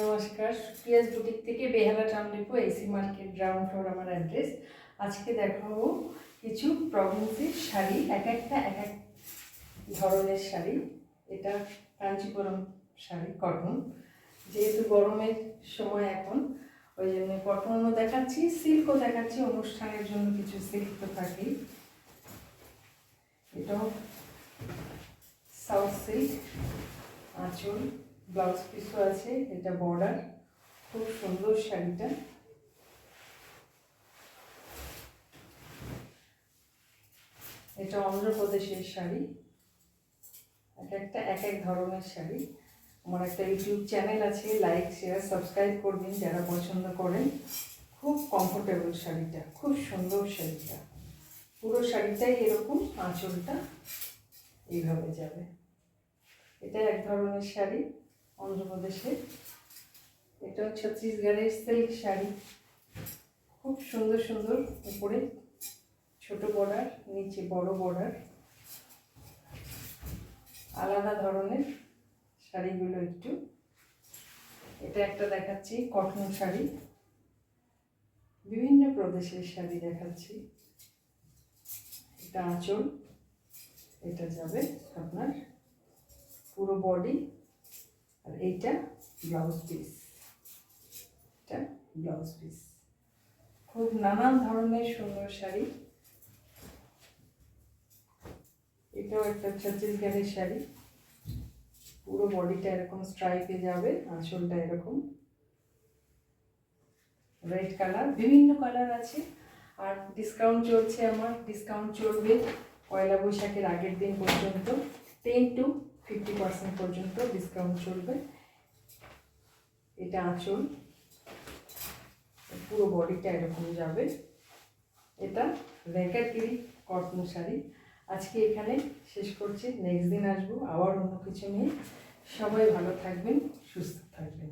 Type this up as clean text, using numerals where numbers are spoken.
নমস্কার, পিয়াস বুটিক থেকে Behala town depot AC market ground floor আমার অ্যাড্রেস। আজকে দেখাবো কিছু প্রভিন্সের শাড়ি, এক এক ধরনের শাড়ি। এটা কাঞ্চিপুরম শাড়ি, কটন। যেহেতু গরমের সময় এখন, ওই জন্য কটনও দেখাচ্ছি, সিল্কও দেখাচ্ছি। অনুষ্ঠানের জন্য কিছু সিল্ক তো থাকেই। এটাও সাউথ সিল্ক, আঁচল, ব্লাউজ পিসও আছে। এটা বর্ডার, খুব সুন্দর শাড়িটা। এটা অন্ধ্রপ্রদেশের শাড়ি। এক এক ধরনের শাড়ি। আমার একটা ইউটিউব চ্যানেল আছে, লাইক শেয়ার সাবস্ক্রাইব করবেন যারা পছন্দ করেন। খুব কমফোর্টেবল শাড়িটা, খুব সুন্দর শাড়িটা। পুরো শাড়িটাই এরকম, আঁচলটা এইভাবে যাবে। এটা এক ধরনের শাড়ি অন্ধ্রপ্রদেশের। এটা ছত্তিশগড়ের সিল্ক শাড়ি, খুব সুন্দর সুন্দর। উপরে ছোট বর্ডার, নিচে বড় বর্ডার। আলাদা ধরনের শাড়িগুলো একটু। এটা একটা দেখাচ্ছি কটন শাড়ি, বিভিন্ন প্রদেশের শাড়ি দেখাচ্ছি। এটা আঁচল, এটা যাবে আপনার পুরো বডি, আর এইটা ব্লাউজ পিস। এটা ব্লাউজ পিস। খুব নানান ধরনের সুন্দর শাড়ি। এটাও একটা ছত্তিশগড়ের শাড়ি, পুরো বডিটা এরকম স্ট্রাইপে যাবে, আঁচলটা এরকম রেড কালার। বিভিন্ন কালার আছে। আর ডিসকাউন্ট চলছে, আমার ডিসকাউন্ট চলবে পয়লা বৈশাখের আগের দিন পর্যন্ত। 10 to 50% পর্যন্ত ডিসকাউন্ট চলবে। এটা আঁচল, পুরো বডিটা এরকম যাবে। এটা রেকারগিরি কটন শাড়ি। আজকে এখানে শেষ করছি, নেক্সট দিন আসবো আবার অন্য কিছু নিয়ে। সবাই ভালো থাকবেন, সুস্থ থাকবেন।